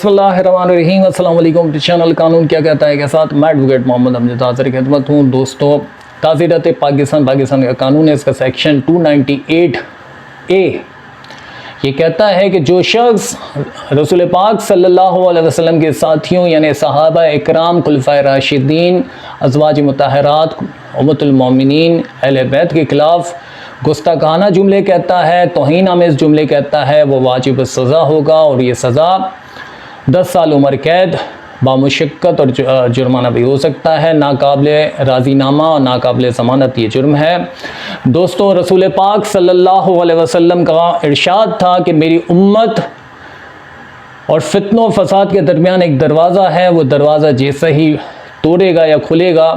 बिस्मिल्लाहिर्रहमानिर्रहीम। अस्सलाम वालेकुम। चैनल कानून क्या कहता है के साथ मैं एडवोकेट मोहम्मद अमजद हाज़िर खिदमत हूँ। दोस्तों, ताज़ीरत पाकिस्तान का कानून है, इसका सेक्शन 298A ये कहता है कि जो शख्स रसूल पाक सल्लल्लाहु अलैहि वसल्लम के साथियों यानी सहाबा इकराम, खुलफाए राशिदीन, अज़वाज मुतहरात, उम्मतुल मोमिनीन, अहले बैत के ख़िलाफ़ गुस्ताखाना जुमले कहता है, तौहीन आमेज़ जुमले कहता है, वो वाजिब सज़ा होगा और ये सज़ा 10 साल उम्र कैद बामुशक्क़त और जुर्माना भी हो सकता है। नाकाबिले राज़ीनामा और नाकाबिले ज़मानत ये जुर्म है। दोस्तों, रसूल पाक सल्लल्लाहु अलैहि वसल्लम का इरशाद था कि मेरी उम्मत और फित्नो फसाद के दरमियान एक दरवाज़ा है, वो दरवाज़ा जैसे ही तोड़ेगा या खुलेगा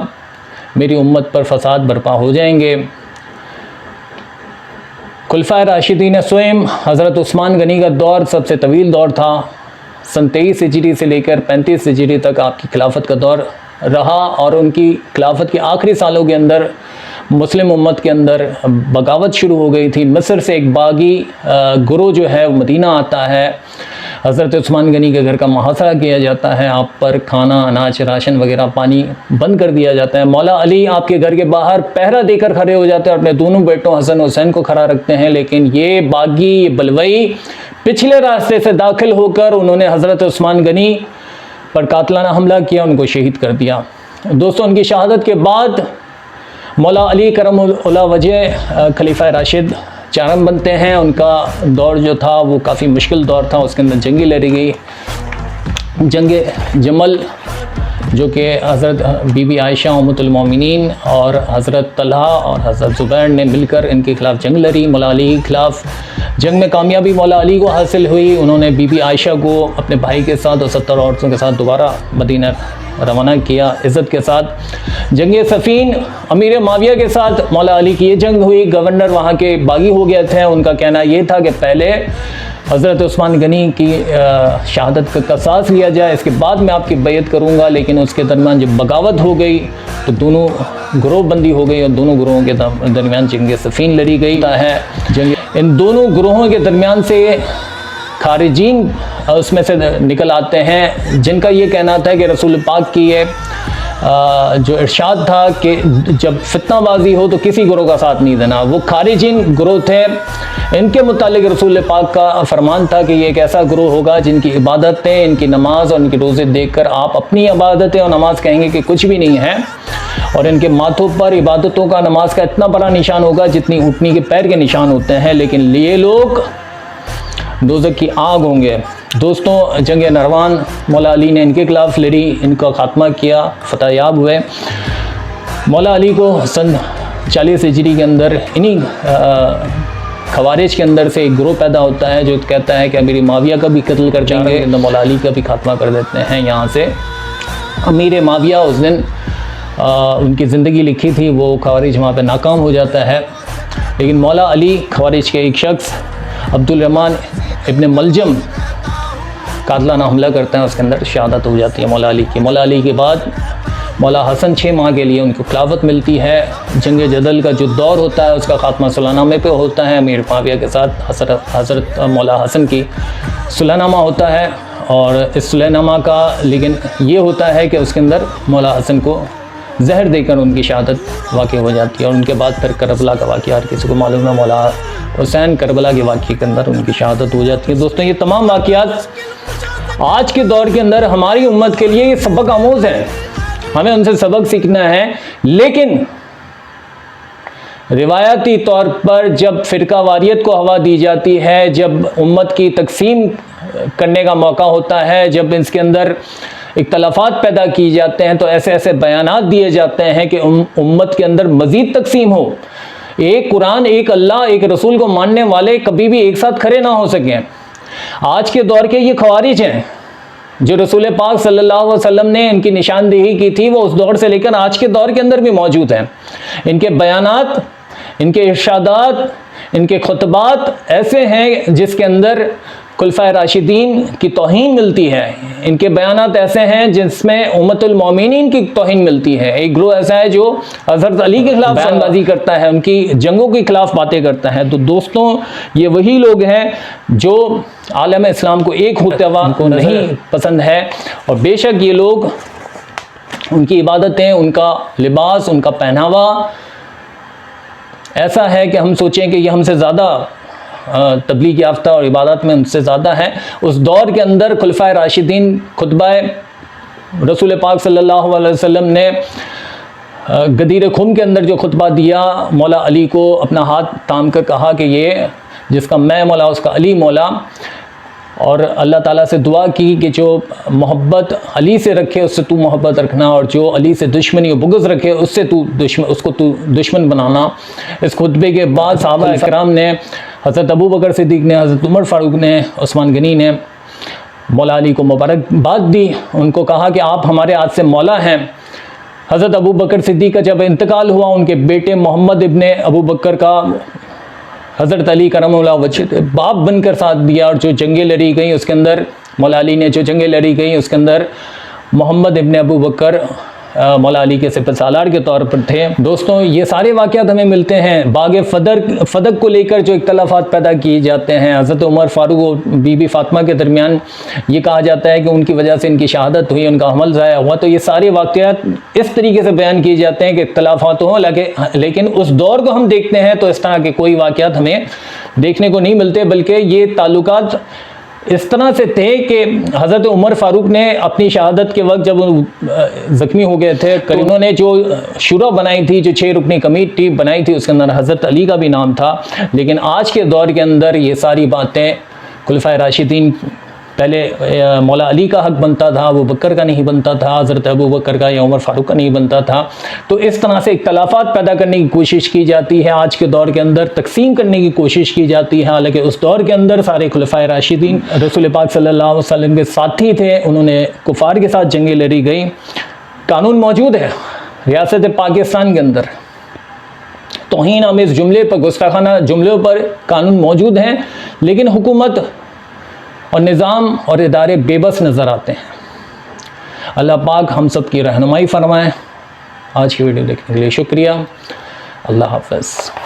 मेरी उम्मत पर फसाद बर्पा हो जाएंगे। खुलफाए राशिदीन स्वयं हज़रत उस्मान गनी का दौर सबसे तवील दौर था। सन 23 हिजरी से लेकर 35 हिजरी तक आपकी खिलाफत का दौर रहा और उनकी खिलाफत के आखिरी सालों के अंदर मुस्लिम उम्मत के अंदर बगावत शुरू हो गई थी। मिस्र से एक बागी गुरो जो है वो मदीना आता है। हज़रत उस्मान गनी के घर का मुहासरा किया जाता है, आप पर खाना, अनाज, राशन वगैरह, पानी बंद कर दिया जाता है। मौला अली आपके घर के बाहर पहरा देकर खड़े हो जाते हैं, अपने दोनों बेटों हसन हुसैन को खड़ा रखते हैं। लेकिन ये बागी, ये बलवई पिछले रास्ते से दाखिल होकर उन्होंने हज़रत उस्मान गनी पर कातलाना हमला किया, उनको शहीद कर दिया। दोस्तों, उनकी शहादत के बाद मौला अली करमुल्लाह वजह खलीफा राशिद चारम बनते हैं। उनका दौर जो था वो काफ़ी मुश्किल दौर था, उसके अंदर जंगी लड़ी गई। जंग जमल जो कि हज़रत बीबी आयशा उम्मुल मोमिनीन और हज़रत तलहा और हज़रत ज़ुबैर ने मिलकर इनके ख़िलाफ़ जंग लड़ी। मौला अली के ख़िलाफ़ जंग में कामयाबी मौला अली को हासिल हुई। उन्होंने बीबी आयशा को अपने भाई के साथ और 70 औरतों के साथ दोबारा मदीना रवाना किया इज़्ज़त के साथ। जंग सफ़ीन अमीर माविया के साथ मौला अली की ये जंग हुई। गवर्नर वहाँ के बागी हो गए थे। उनका कहना ये था कि पहले हज़रत उस्मान गनी की शहादत का कसास लिया जाए, इसके बाद मैं आपकी बैत करूँगा। लेकिन उसके दरमियान जब बगावत हो गई तो दोनों ग्रोह बंदी हो गई और दोनों ग्रोहों के दरमियान जंग सफ़ीन लड़ी गई है। जंग इन दोनों ग्रोहों के दरमियान से खारिजीन उसमें से निकल आते हैं, जिनका ये कहना था कि रसूल पाक की ये जो इरशाद था कि जब फितनाबाजी हो तो किसी ग्रोह का साथ नहीं देना, वो खारिजीन ग्रोह थे। इनके मुतालिक रसूल पाक का फरमान था कि ये एक ऐसा ग्रोह होगा जिनकी इबादतें, इनकी नमाज और इनकी रोज़े देखकर आप अपनी इबादतें और नमाज कहेंगे कि कुछ भी नहीं है, और इनके माथों पर इबादतों का, नमाज का इतना बड़ा निशान होगा जितनी ऊँटनी के पैर के निशान होते हैं। लेकिन ये लोग दोज़ख की आग होंगे। दोस्तों, जंग नरवान मौला अली ने इनके खिलाफ़ लड़ी, इनका ख़ात्मा किया, फतहयाब हुए। मौला अली को सन 40 हिजरी के अंदर इन्हीं खवारिज के अंदर से एक ग्रोह पैदा होता है जो कहता है कि अमीर माविया का भी कत्ल कर देंगे, तो मौला अली का भी खात्मा कर देते हैं। यहाँ से अमीर माविया उस दिन उनकी ज़िंदगी लिखी थी, वो खवारिज वहाँ पे नाकाम हो जाता है। लेकिन मौला अली खवारिज के एक शख्स अब्दुल रहमान इब्न मलजम कातलाना हमला करते हैं, उसके अंदर शहादत हो जाती है मौला अली की। मौला अली के बाद मौला हसन 6 माह के लिए उनको खिलाफत मिलती है। जंग जदल का जो दौर होता है उसका खात्मा सुलहनामे पे होता है। अमीर माविया के साथ हज़रत मौला हसन की सुलहनामा होता है, और इस सुलहनामा का लेकिन ये होता है कि उसके अंदर मौला हसन को जहर देकर उनकी शहादत वाक़ई हो जाती है। और उनके बाद फिर करबला का वाक़या हर किसी को मालूम है, मौला हुसैन करबला के वाक़ये के अंदर उनकी शहादत हो जाती है। दोस्तों, ये तमाम वाक़यात आज के दौर के अंदर हमारी उम्मत के लिए ये सबक आमूज़ है, हमें उनसे सबक सीखना है। लेकिन रिवायती तौर पर जब फ़िरका वारियत को हवा दी जाती है, जब उम्मत की तकसीम करने का मौका होता है, जब इसके अंदर इख्तलाफात पैदा किए जाते हैं, तो ऐसे ऐसे बयानात दिए जाते हैं कि उम्मत के अंदर मज़ीद तकसीम हो। एक कुरान, एक अल्लाह, एक रसूल को मानने वाले कभी भी एक साथ खड़े ना हो सकें। आज के दौर के ये खवारिज हैं जो रसूल पाक सल्लल्लाहु अलैहि वसल्लम ने इनकी निशानदेही की थी, वो उस दौर से लेकर आज के दौर के अंदर भी मौजूद हैं। इनके बयानात, इनके इरशादात, इनके खुतबात ऐसे हैं जिसके अंदर खुलफाए राशिदीन की तौहीन मिलती है। इनके बयानात ऐसे हैं जिसमें उम्मतुल मोमिनीन की तौहीन मिलती है। एक ग्रोह ऐसा है जो हज़रत अली के खिलाफ बयानबाजी करता है, उनकी जंगों के खिलाफ बातें करता है। तो दोस्तों, ये वही लोग हैं जो आलम इस्लाम को एक होते हुआ उनको नहीं पसंद है। और बेशक ये लोग, उनकी इबादतें, उनका लिबास, उनका पहनावा ऐसा है कि हम सोचें कि ये हमसे ज़्यादा तबलीग याफ्ता और इबादत में उनसे ज़्यादा है। उस दौर के अंदर खुलफाए राशिदीन, खुतबा रसूल पाक सल्लल्लाहु अलैहि वसल्लम ने गदीर खुम के अंदर जो खुतबा दिया, मौला अली को अपना हाथ थाम कर कहा कि ये जिसका मैं मौला उसका अली मौला, और अल्लाह ताला से दुआ की कि जो मोहब्बत अली से रखे उससे तू मोहब्बत रखना, और जो अली से दुश्मनी और बुग़्ज़ रखे उससे उसको तू दुश्मन बनाना। इस खुतबे के बाद सहाबा इकराम ने, हज़रत अबू बकर सिद्दीक़ ने, हज़रत उमर फ़ारूक ने, उस्मान गनी ने मौला अली को मुबारकबाद दी। उनको कहा कि आप हमारे हाथ से मौला हैं। हज़रत अबू बकर सिद्दीक़ का जब इंतकाल हुआ, उनके बेटे मोहम्मद इब्ने अबू बकर का हज़रत अली करमुल्लाह वजह बाप बनकर साथ दिया, और जो जंगें लड़ी गई उसके अंदर मौला अली ने जो जंगें लड़ी गई उसके अंदर मोहम्मद इब्ने अबू बकर मौला अली के सिपहसालार के तौर पर थे। दोस्तों, ये सारे वाक़यात हमें मिलते हैं। बाग फ़दक को लेकर जो इख्तलाफात पैदा किए जाते हैं, हज़रत उमर फ़ारूक और बीबी फ़ातिमा के दरमियान ये कहा जाता है कि उनकी वजह से इनकी शहादत हुई, उनका अमल ज़ाया हुआ। तो ये सारे वाक़यात इस तरीके से बयान किए जाते हैं कि इख्तलाफात हों, लेकिन उस दौर को हम देखते हैं तो इस तरह के कोई वाक़यात हमें देखने को नहीं मिलते, बल्कि ये ताल्लुकात इस तरह से थे कि हज़रत उमर फ़ारूक ने अपनी शहादत के वक्त जब ज़ख्मी हो गए थे, तो उन्होंने जो शुरा बनाई थी, जो 6 रुकनी कमेटी बनाई थी, उसके अंदर हज़रत अली का भी नाम था। लेकिन आज के दौर के अंदर ये सारी बातें, खुलफाए राशिदीन, पहले मौला अली का हक बनता था, अबू बकर का नहीं बनता था, हज़रत अबू बकर का या उमर फ़ारूक का नहीं बनता था। तो इस तरह से इख्तलाफात पैदा करने की कोशिश की जाती है, आज के दौर के अंदर तकसीम करने की कोशिश की जाती है। हालांकि उस दौर के अंदर सारे खुलफाए राशिदीन रसूल पाक सल्लल्लाहु अलैहि वसल्लम के साथी थे, उन्होंने कुफार के साथ जंगें लड़ी गई। कानून मौजूद है रियासत पाकिस्तान के अंदर, तौहीन आमेज़ जुमले पर, गुस्ताखाना जुमलों पर कानून मौजूद हैं, लेकिन हुकूमत और निज़ाम और इदारे बेबस नज़र आते हैं। अल्लाह पाक हम सब की रहनुमाई फरमाएँ। आज की वीडियो देखने के लिए शुक्रिया। अल्लाह हाफ़िज़।